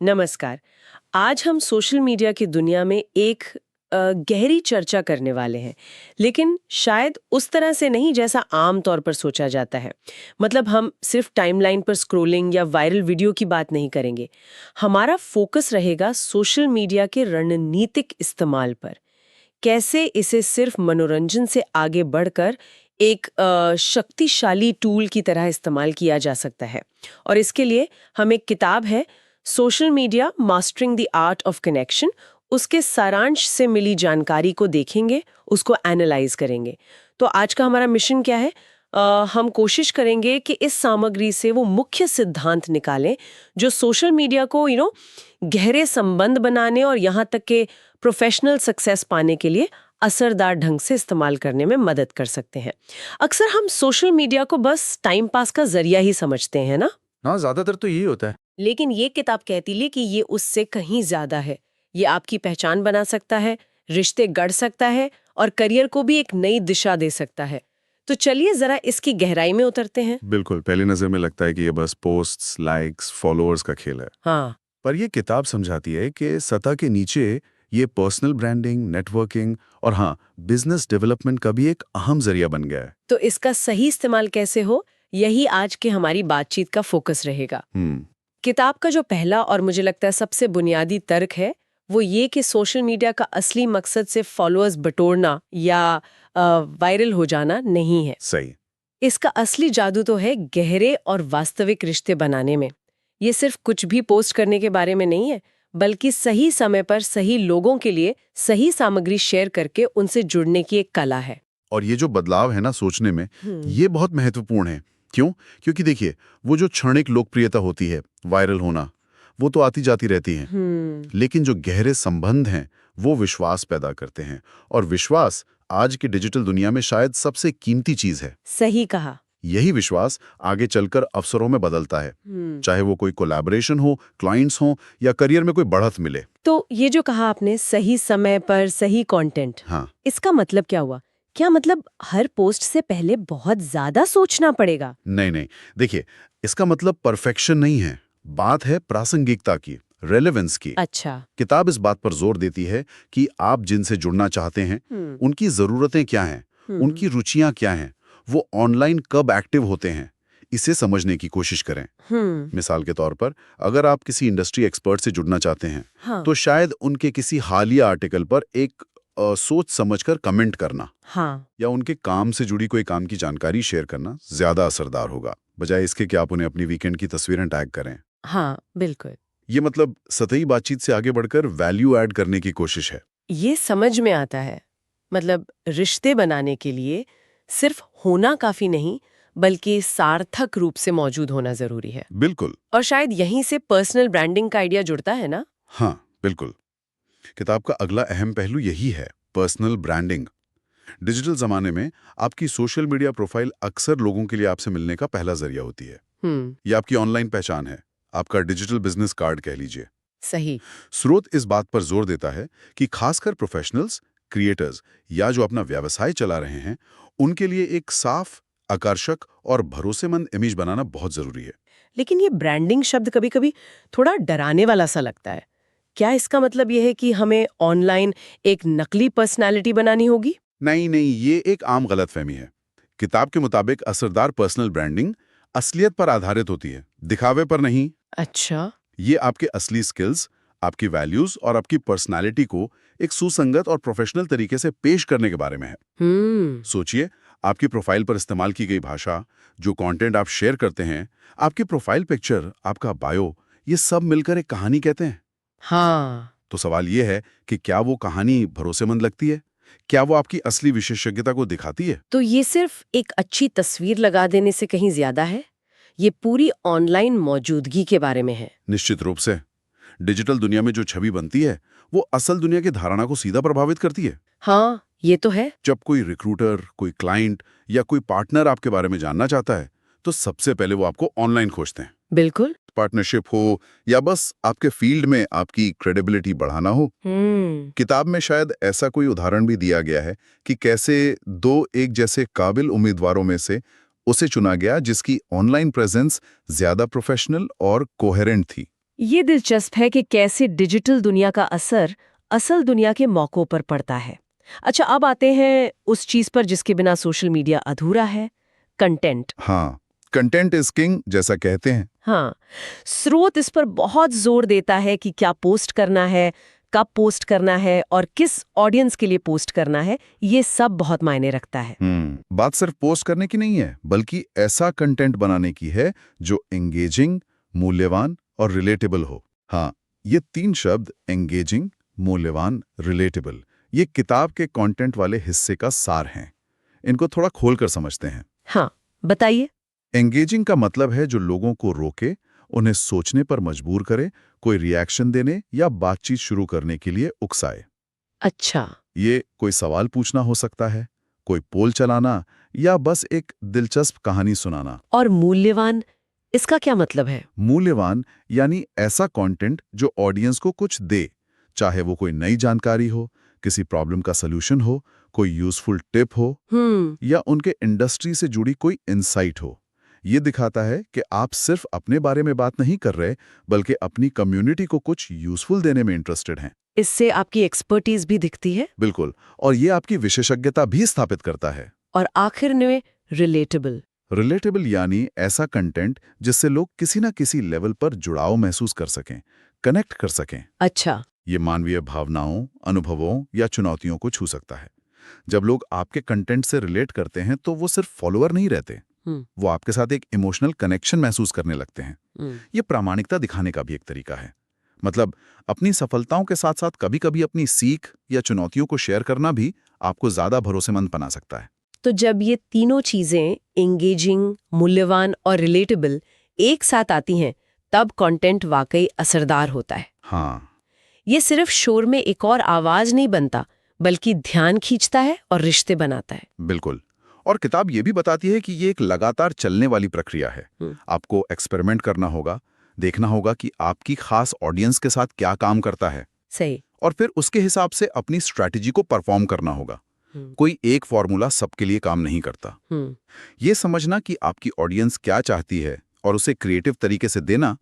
नमस्कार। आज हम सोशल मीडिया की दुनिया में एक गहरी चर्चा करने वाले हैं, लेकिन शायद उस तरह से नहीं जैसा आम तौर पर सोचा जाता है। मतलब हम सिर्फ टाइमलाइन पर स्क्रॉलिंग या वायरल वीडियो की बात नहीं करेंगे। हमारा फोकस रहेगा सोशल मीडिया के रणनीतिक इस्तेमाल पर। कैसे इसे सिर्फ मनोरंजन से आगे बढ़कर एक शक्तिशाली टूल की तरह इस्तेमाल किया जा सकता है। और इसके लिए हम एक किताब है, social media mastering the art of connection, उसके सारांश से मिली जानकारी को देखेंगे, उसको एनालाइज करेंगे। तो आज का हमारा मिशन क्या है? हम कोशिश करेंगे कि इस सामग्री से वो मुख्य सिद्धांत निकालें जो सोशल मीडिया को गहरे संबंध बनाने और यहाँ तक के प्रोफेशनल सक्सेस पाने के लिए असरदार ढंग से इस्तेमाल करने में मदद कर सकते हैं। अक्सर हम सोशल मीडिया को बस टाइम पास का जरिया ही समझते हैं ना। हाँ, ज्यादातर तो यही होता है। लेकिन ये किताब कहती है कि ये उससे कहीं ज्यादा है। ये आपकी पहचान बना सकता है, रिश्ते गढ़ सकता है और करियर को भी एक नई दिशा दे सकता है। तो चलिए जरा इसकी गहराई में उतरते हैं। बिल्कुल, पहली नजर में लगता है कि ये बस पोस्ट्स, लाइक्स, फॉलोअर्स का खेल है। हाँ। पर ये किताब समझाती है कि सतह के नीचे ये पर्सनल ब्रांडिंग, नेटवर्किंग और हाँ, बिजनेस डेवलपमेंट का भी एक अहम जरिया बन गया है। तो इसका सही इस्तेमाल कैसे हो, यही आज की हमारी बातचीत का फोकस रहेगा। किताब का जो पहला और मुझे लगता है सबसे बुनियादी तर्क है, वो ये कि सोशल मीडिया का असली मकसद सिर्फ फॉलोअर्स बटोरना या वायरल हो जाना नहीं है। सही। इसका असली जादू तो है गहरे और वास्तविक रिश्ते बनाने में। ये सिर्फ कुछ भी पोस्ट करने के बारे में नहीं है, बल्कि सही समय पर सही लोगों के लिए सही सामग्री शेयर करके उनसे जुड़ने की एक कला है। और ये जो बदलाव है ना सोचने में, ये बहुत महत्वपूर्ण है। क्यों? क्योंकि देखिए, वो जो क्षणिक लोकप्रियता होती है, वायरल होना, वो तो आती जाती रहती है। लेकिन जो गहरे संबंध हैं, वो विश्वास पैदा करते हैं। और विश्वास आज की डिजिटल दुनिया में शायद सबसे कीमती चीज है। सही कहा। यही विश्वास आगे चलकर अवसरों में बदलता है, चाहे वो कोई कोलैबोरेशन हो, क्लाइंट्स हो या करियर में कोई बढ़त मिले। तो ये जो कहा आपने, सही समय पर सही कंटेंट, हाँ। इसका मतलब क्या हुआ? क्या मतलब हर पोस्ट से पहले बहुत ज्यादा सोचना पड़ेगा? नहीं नहीं, देखिए, इसका मतलब परफेक्शन नहीं है, बात है प्रासंगिकता की, रेलेवेंस की। अच्छा। किताब इस बात पर जोर देती है कि आप जिनसे जुड़ना चाहते हैं, उनकी जरूरतें क्या हैं, उनकी रुचियां क्या हैं, वो ऑनलाइन कब एक्टिव होते हैं, इसे समझने की कोशिश करें। मिसाल के तौर पर, अगर आप किसी इंडस्ट्री एक्सपर्ट से जुड़ना चाहते हैं, हाँ। तो शायद उनके किसी हालिया आर्टिकल पर एक सोच समझकर कमेंट करना, हाँ। या उनके काम से जुड़ी कोई काम की जानकारी शेयर करना ज्यादा असरदार होगा, बजाय इसके कि आप उन्हें अपनी वीकेंड की तस्वीरें टैग करें। हाँ, बिल्कुल। ये मतलब सतही बातचीत से आगे बढ़कर वैल्यू ऐड करने की कोशिश है। ये समझ में आता है। मतलब रिश्ते बनाने के लिए सिर्फ होना काफी नहीं, बल्कि सार्थक रूप से मौजूद होना जरूरी है। बिल्कुल। और शायद यहीं से पर्सनल ब्रांडिंग का आइडिया जुड़ता है ना। हाँ, बिल्कुल। किताब का अगला अहम पहलू यही है, पर्सनल ब्रांडिंग। डिजिटल जमाने में आपकी सोशल मीडिया प्रोफाइल अक्सर लोगों के लिए आपसे मिलने का पहला जरिया होती है। ये आपकी ऑनलाइन पहचान है, आपका डिजिटल बिजनेस कार्ड कह लीजिए। सही। स्रोत इस बात पर जोर देता है कि खासकर प्रोफेशनल्स, क्रिएटर्स या जो अपना व्यवसाय चला रहे हैं, उनके लिए एक साफ, आकर्षक और भरोसेमंद इमेज बनाना बहुत जरूरी है। लेकिन ये ब्रांडिंग शब्द कभी-कभी थोड़ा डराने वाला सा लगता है। क्या इसका मतलब ये है कि हमें ऑनलाइन एक नकली पर्सनालिटी बनानी होगी? नहीं नहीं, ये एक आम गलतफहमी है। किताब के मुताबिक असरदार पर्सनल ब्रांडिंग असलियत पर आधारित होती है, दिखावे पर नहीं। अच्छा। ये आपके असली स्किल्स, आपकी वैल्यूज और आपकी पर्सनालिटी को एक सुसंगत और प्रोफेशनल तरीके से पेश करने के बारे में है। सोचिए, आपकी प्रोफाइल पर इस्तेमाल की गई भाषा, जो कंटेंट आप शेयर करते हैं, आपकी प्रोफाइल पिक्चर, आपका बायो, ये सब मिलकर एक कहानी कहते हैं। हाँ। तो सवाल ये है कि क्या वो कहानी भरोसेमंद लगती है? क्या वो आपकी असली विशेषज्ञता को दिखाती है? तो ये सिर्फ एक अच्छी तस्वीर लगा देने से कहीं ज्यादा है? ये पूरी ऑनलाइन मौजूदगी के बारे में है। निश्चित रूप से। डिजिटल दुनिया में जो छवि बनती है, वो असल दुनिया की धारणा को सीधा प्रभावित करती है। हाँ, ये तो है। जब कोई रिक्रूटर, कोई क्लाइंट या कोई पार्टनर आपके बारे में जानना चाहता है, तो सबसे पहले वो आपको ऑनलाइन खोजते हैं। बिल्कुल। पार्टनरशिप हो या बस आपके फील्ड में आपकी क्रेडिबिलिटी बढ़ाना हो। किताब में शायद ऐसा कोई उदाहरण भी दिया गया है कि कैसे दो एक जैसे काबिल उम्मीदवारों में से उसे चुना गया जिसकी ऑनलाइन प्रेजेंस ज्यादा प्रोफेशनल और कोहेरेंट थी। ये दिलचस्प है कि कैसे डिजिटल दुनिया का असर असल दुनिया के मौकों पर पड़ता है। अच्छा, अब आते हैं उस चीज पर जिसके बिना सोशल मीडिया अधूरा है, कंटेंट। हाँ, कंटेंट इज किंग जैसा कहते हैं। हाँ, स्रोत इस पर बहुत जोर देता है कि क्या पोस्ट करना है, कब पोस्ट करना है और किस ऑडियंस के लिए पोस्ट करना है, ये सब बहुत मायने रखता है। बात सिर्फ पोस्ट करने की नहीं है, बल्कि ऐसा कंटेंट बनाने की है जो एंगेजिंग, मूल्यवान और रिलेटेबल हो। हाँ, ये 3 शब्द एंगेजिंग, मूल्यवान, रिलेटेबल, ये किताब के कंटेंट वाले हिस्से का सार हैं। इनको थोड़ा खोलकर समझते हैं। हाँ, बताइए। एंगेजिंग का मतलब है जो लोगों को रोके, उन्हें सोचने पर मजबूर करे, कोई रिएक्शन देने या बातचीत शुरू करने के लिए उकसाए। अच्छा। ये कोई सवाल पूछना हो सकता है, कोई पोल चलाना या बस एक दिलचस्प कहानी सुनाना। और मूल्यवान, इसका क्या मतलब है? मूल्यवान यानी ऐसा कंटेंट जो ऑडियंस को कुछ दे, चाहे वो कोई नई जानकारी हो, किसी प्रॉब्लम का सलूशन हो, कोई यूजफुल टिप हो या उनके इंडस्ट्री से जुड़ी कोई इंसाइट हो। ये दिखाता है कि आप सिर्फ अपने बारे में बात नहीं कर रहे, बल्कि अपनी कम्युनिटी को कुछ यूजफुल देने में इंटरेस्टेड हैं। इससे आपकी एक्सपर्टीज भी दिखती है। बिल्कुल, और ये आपकी विशेषज्ञता भी स्थापित करता है। और आखिर में रिलेटेबल। रिलेटेबल यानी ऐसा कंटेंट जिससे लोग किसी ना किसी लेवल पर जुड़ाव महसूस कर सकें, कनेक्ट कर सकें। अच्छा। ये मानवीय भावनाओं, अनुभवों या चुनौतियों को छू सकता है। जब लोग आपके कंटेंट से रिलेट करते हैं तो वो सिर्फ फॉलोअर नहीं रहते, वो आपके साथ एक इमोशनल कनेक्शन महसूस करने लगते हैं। ये प्रामाणिकता दिखाने का भी एक तरीका है। मतलब अपनी सफलताओं के साथ साथ कभी-कभी अपनी सीख या चुनौतियों को शेयर करना भी आपको ज्यादा भरोसेमंद बना सकता है। तो जब ये तीनों चीजें एंगेजिंग, मूल्यवान और रिलेटेबल एक साथ आती हैं, तब कंटेंट वाकई असरदार होता है। हाँ, ये सिर्फ शोर में एक और आवाज नहीं बनता, बल्कि ध्यान खींचता है और रिश्ते बनाता है। बिल्कुल। और किताब ये भी बताती है कि ये एक लगातार चलने वाली प्रक्रिया है। आपको एक्सपेरिमेंट करना होगा, देखना होगा कि आपकी खास ऑडियंस के साथ क्या काम करता है। सही। और फिर उसके हिसाब से अपनी स्ट्रैटेजी को परफॉर्म करना होगा। कोई एक फॉर्मूला सबके लिए काम नहीं करता। ये समझना कि आपकी ऑडियंस क्या चाहती है और उसे क्रिएटिव तरीके से देना,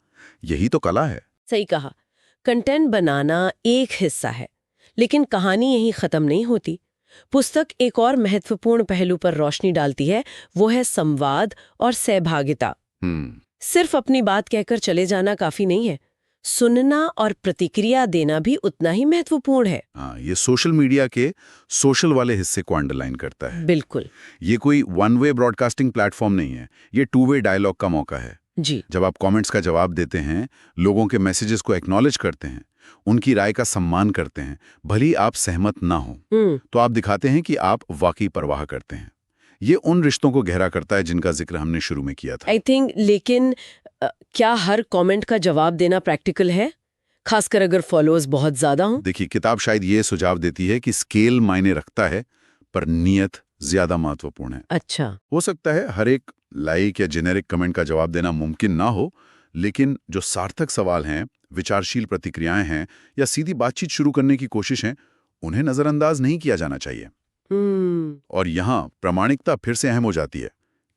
यही तो कला है। सही कहा। कंटेंट बनाना एक हिस्सा है, लेकिन कहानी यहीं खत्म नहीं होती। पुस्तक एक और महत्वपूर्ण पहलू पर रोशनी डालती है, वो है संवाद और सहभागिता। सिर्फ अपनी बात कहकर चले जाना काफी नहीं है, सुनना और प्रतिक्रिया देना भी उतना ही महत्वपूर्ण है। हाँ, ये सोशल मीडिया के सोशल वाले हिस्से को अंडरलाइन करता है। बिल्कुल। ये कोई वन वे ब्रॉडकास्टिंग प्लेटफॉर्म नहीं है, ये 2 वे डायलॉग का मौका है। जी। जब आप कमेंट्स का जवाब देते हैं, लोगों के मैसेजेस को एक्नॉलेज करते हैं, उनकी राय का सम्मान करते हैं, भले ही आप सहमत ना हो, तो आप दिखाते हैं कि आप वाकई परवाह करते हैं। ये उन रिश्तों को गहरा करता है जिनका जिक्र हमने शुरू में किया था। आई थिंक, लेकिन क्या हर कमेंट का जवाब देना प्रैक्टिकल है, खासकर अगर फॉलोअर्स बहुत ज्यादा हों? देखिए, किताब शायद ये सुझाव देती है कि स्केल मायने रखता है, पर नियत ज्यादा महत्वपूर्ण है। अच्छा। हो सकता है हर एक लाइक या जेनेरिक कमेंट का जवाब देना मुमकिन ना हो, लेकिन जो सार्थक सवाल हैं, विचारशील प्रतिक्रियाएं हैं या सीधी बातचीत शुरू करने की कोशिश है, उन्हें नजरअंदाज नहीं किया जाना चाहिए। और यहाँ प्रामाणिकता फिर से अहम हो जाती है।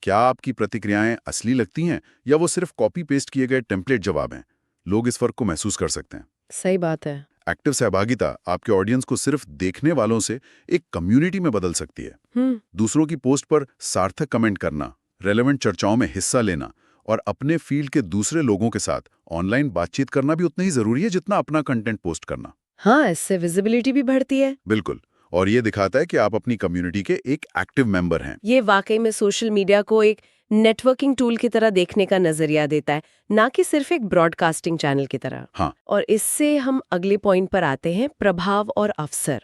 क्या आपकी प्रतिक्रियाएं असली लगती हैं या वो सिर्फ कॉपी पेस्ट किए गए टेम्पलेट जवाब हैं? लोग इस फर्क को महसूस कर सकते हैं। सही बात है। एक्टिव सहभागिता आपके ऑडियंस को सिर्फ देखने वालों से एक कम्युनिटी में बदल सकती है। दूसरों की पोस्ट पर सार्थक कमेंट करना, रेलेवेंट चर्चाओं में हिस्सा लेना और अपने फील्ड के दूसरे लोगों के साथ ऑनलाइन बातचीत करना भी उतना ही जरूरी है जितना अपना कंटेंट पोस्ट करना। हाँ, इससे विजिबिलिटी भी बढ़ती है। बिल्कुल, और ये दिखाता है कि आप अपनी कम्युनिटी के एक एक्टिव मेंबर हैं। ये वाकई में सोशल मीडिया को एक नेटवर्किंग टूल की तरह देखने का नजरिया देता है, ना कि सिर्फ एक ब्रॉडकास्टिंग चैनल की तरह। हाँ। और इससे हम अगले पॉइंट पर आते हैं, प्रभाव और अवसर।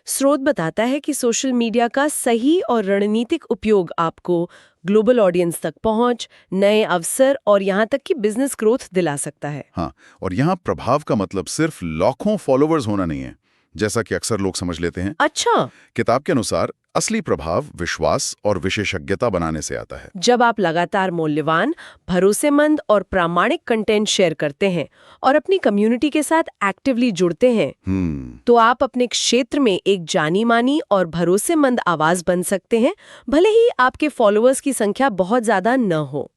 स्रोत बताता है कि सोशल मीडिया का सही और रणनीतिक उपयोग आपको ग्लोबल ऑडियंस तक पहुंच, नए अवसर और यहाँ तक कि बिजनेस ग्रोथ दिला सकता है। हाँ, और यहाँ प्रभाव का मतलब सिर्फ लाखों फॉलोअर्स होना नहीं है, जैसा कि अक्सर लोग समझ लेते हैं। अच्छा। किताब के अनुसार असली प्रभाव विश्वास और विशेषज्ञता बनाने से आता है। जब आप लगातार मूल्यवान, भरोसेमंद और प्रामाणिक कंटेंट शेयर करते हैं और अपनी कम्युनिटी के साथ एक्टिवली जुड़ते हैं, तो आप अपने क्षेत्र में एक जानी मानी और भरोसेमंद आवाज बन सकते हैं, भले ही आपके फॉलोअर्स की संख्या बहुत ज्यादा न हो।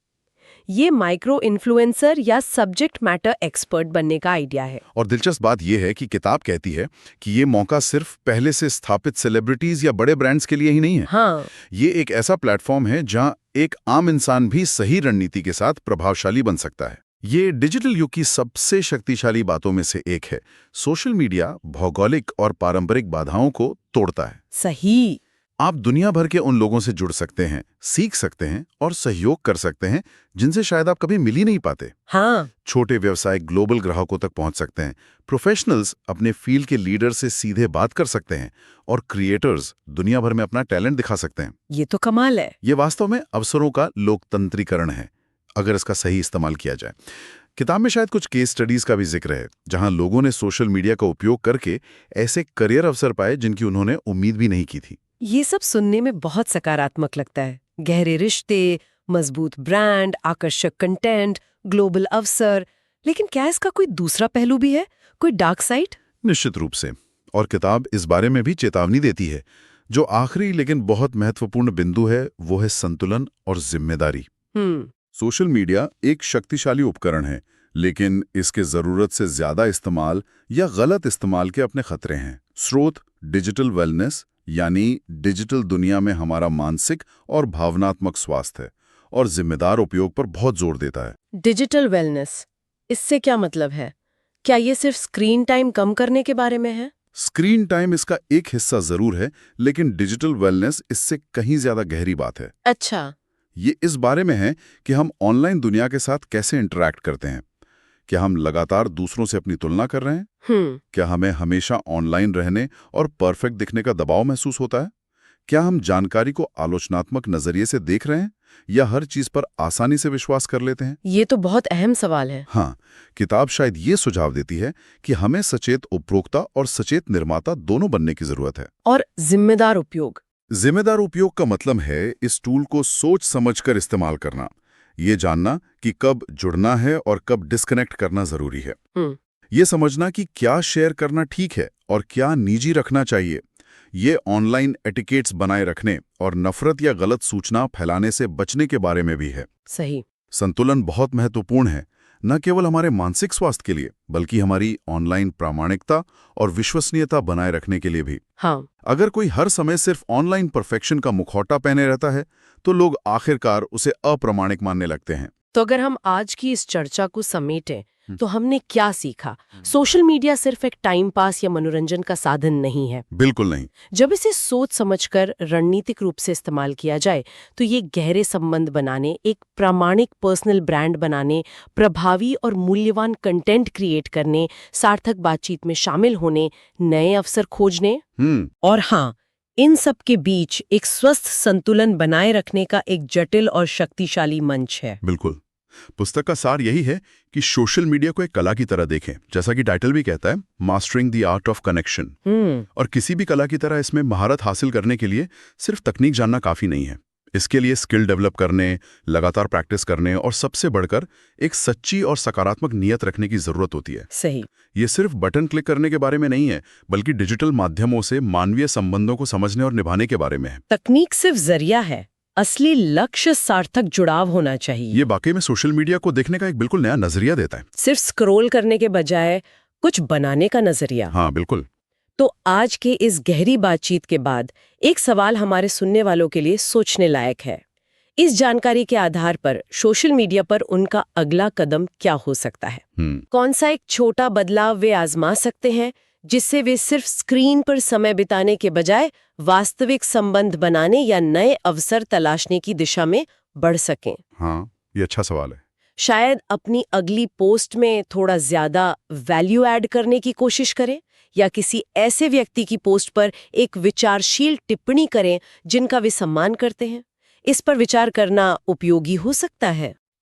ये माइक्रो इन्फ्लुएंसर या सब्जेक्ट मैटर एक्सपर्ट बनने का आइडिया है। और दिलचस्प बात यह है कि किताब कहती है कि ये मौका सिर्फ पहले से स्थापित सेलिब्रिटीज या बड़े ब्रांड्स के लिए ही नहीं है। हाँ, ये एक ऐसा प्लेटफॉर्म है जहां एक आम इंसान भी सही रणनीति के साथ प्रभावशाली बन सकता है। ये डिजिटल युग की सबसे शक्तिशाली बातों में से एक है। सोशल मीडिया भौगोलिक और पारंपरिक बाधाओं को तोड़ता है। सही। आप दुनिया भर के उन लोगों से जुड़ सकते हैं, सीख सकते हैं और सहयोग कर सकते हैं जिनसे शायद आप कभी मिल ही नहीं पाते। हाँ, छोटे व्यवसाय ग्लोबल ग्राहकों तक पहुंच सकते हैं, प्रोफेशनल्स अपने फील्ड के लीडर से सीधे बात कर सकते हैं और क्रिएटर्स दुनिया भर में अपना टैलेंट दिखा सकते हैं। ये तो कमाल है। ये वास्तव में अवसरों का लोकतंत्रीकरण है, अगर इसका सही इस्तेमाल किया जाए। किताब में शायद कुछ केस स्टडीज का भी जिक्र है, जहां लोगों ने सोशल मीडिया का उपयोग करके ऐसे करियर अवसर पाए जिनकी उन्होंने उम्मीद भी नहीं की थी। ये सब सुनने में बहुत सकारात्मक लगता है। गहरे रिश्ते, मजबूत ब्रांड, आकर्षक कंटेंट, ग्लोबल अवसर। लेकिन क्या इसका कोई दूसरा पहलू भी है, कोई डार्क साइड? निश्चित रूप से, और किताब इस बारे में भी चेतावनी देती है। जो आखिरी लेकिन बहुत महत्वपूर्ण बिंदु है वो है संतुलन और जिम्मेदारी। सोशल मीडिया एक शक्तिशाली उपकरण है, लेकिन इसके जरूरत से ज्यादा इस्तेमाल या गलत इस्तेमाल के अपने खतरे हैं। स्रोत डिजिटल वेलनेस यानी डिजिटल दुनिया में हमारा मानसिक और भावनात्मक स्वास्थ्य और जिम्मेदार उपयोग पर बहुत जोर देता है। डिजिटल वेलनेस, इससे क्या मतलब है? क्या ये सिर्फ स्क्रीन टाइम कम करने के बारे में है? स्क्रीन टाइम इसका एक हिस्सा जरूर है, लेकिन डिजिटल वेलनेस इससे कहीं ज्यादा गहरी बात है। अच्छा। ये इस बारे में है कि हम ऑनलाइन दुनिया के साथ कैसे इंटरैक्ट करते हैं। क्या हम लगातार दूसरों से अपनी तुलना कर रहे हैं? क्या हमें हमेशा ऑनलाइन रहने और परफेक्ट दिखने का दबाव महसूस होता है? क्या हम जानकारी को आलोचनात्मक नजरिए से देख रहे हैं या हर चीज पर आसानी से विश्वास कर लेते हैं? ये तो बहुत अहम सवाल है। हाँ, किताब शायद ये सुझाव देती है कि हमें सचेत उपभोक्ता और सचेत निर्माता दोनों बनने की जरूरत है। और जिम्मेदार उपयोग? जिम्मेदार उपयोग का मतलब है इस टूल को सोच समझकर इस्तेमाल करना, ये जानना कि कब जुड़ना है और कब डिस्कनेक्ट करना जरूरी है। ये समझना कि क्या शेयर करना ठीक है और क्या निजी रखना चाहिए। ये ऑनलाइन एटिकेट्स बनाए रखने और नफरत या गलत सूचना फैलाने से बचने के बारे में भी है। सही। संतुलन बहुत महत्वपूर्ण है, न केवल हमारे मानसिक स्वास्थ्य के लिए बल्कि हमारी ऑनलाइन प्रामाणिकता और विश्वसनीयता बनाए रखने के लिए भी। हाँ। अगर कोई हर समय सिर्फ ऑनलाइन परफेक्शन का मुखौटा पहने रहता है तो लोग आखिरकार उसे अप्रामाणिक मानने लगते हैं। तो अगर हम आज की इस चर्चा को समेटें तो हमने क्या सीखा? सोशल मीडिया सिर्फ एक टाइम पास या मनोरंजन का साधन नहीं है। बिल्कुल नहीं। जब इसे सोच समझकर रणनीतिक रूप से इस्तेमाल किया जाए तो ये गहरे संबंध बनाने, एक प्रामाणिक पर्सनल ब्रांड बनाने, प्रभावी और मूल्यवान कंटेंट क्रिएट करने, सार्थक बातचीत में शामिल होने, नए अवसर खोजने और हाँ, इन सब के बीच एक स्वस्थ संतुलन बनाए रखने का एक जटिल और शक्तिशाली मंच है। बिल्कुल। पुस्तक का सार यही है कि सोशल मीडिया को एक कला की तरह देखें, जैसा कि टाइटल भी कहता है, mastering the art of connection. और किसी भी कला की तरह इसमें महारत हासिल करने के लिए सिर्फ तकनीक जानना काफी नहीं है। इसके लिए स्किल डेवलप करने, लगातार प्रैक्टिस करने और सबसे बढ़कर एक सच्ची और सकारात्मक नीयत रखने की जरूरत होती है। सही। ये सिर्फ बटन क्लिक करने के बारे में नहीं है, बल्कि डिजिटल माध्यमों से मानवीय संबंधों को समझने और निभाने के बारे में है। तकनीक सिर्फ जरिया है, असली लक्ष्य सार्थक जुड़ाव होना चाहिए। ये वाकई में सोशल मीडिया को देखने का एक बिल्कुल नया नजरिया देता है। सिर्फ स्क्रॉल करने के बजाय कुछ बनाने का नजरिया। हाँ, बिल्कुल। तो आज के इस गहरी बातचीत के बाद एक सवाल हमारे सुनने वालों के लिए सोचने लायक है। इस जानकारी के आधार पर सोशल मीडिया पर उनका अगला कदम क्या हो सकता है? कौन सा एक छोटा बदलाव वे आजमा सकते हैं जिससे वे सिर्फ स्क्रीन पर समय बिताने के बजाय वास्तविक संबंध बनाने या नए अवसर तलाशने की दिशा में बढ़ सकें? हाँ, ये अच्छा सवाल है। शायद अपनी अगली पोस्ट में थोड़ा ज्यादा वैल्यू ऐड करने की कोशिश करें या किसी ऐसे व्यक्ति की पोस्ट पर एक विचारशील टिप्पणी करें जिनका वे सम्मान करते हैं। इस पर विचार करना उपयोगी हो सकता है।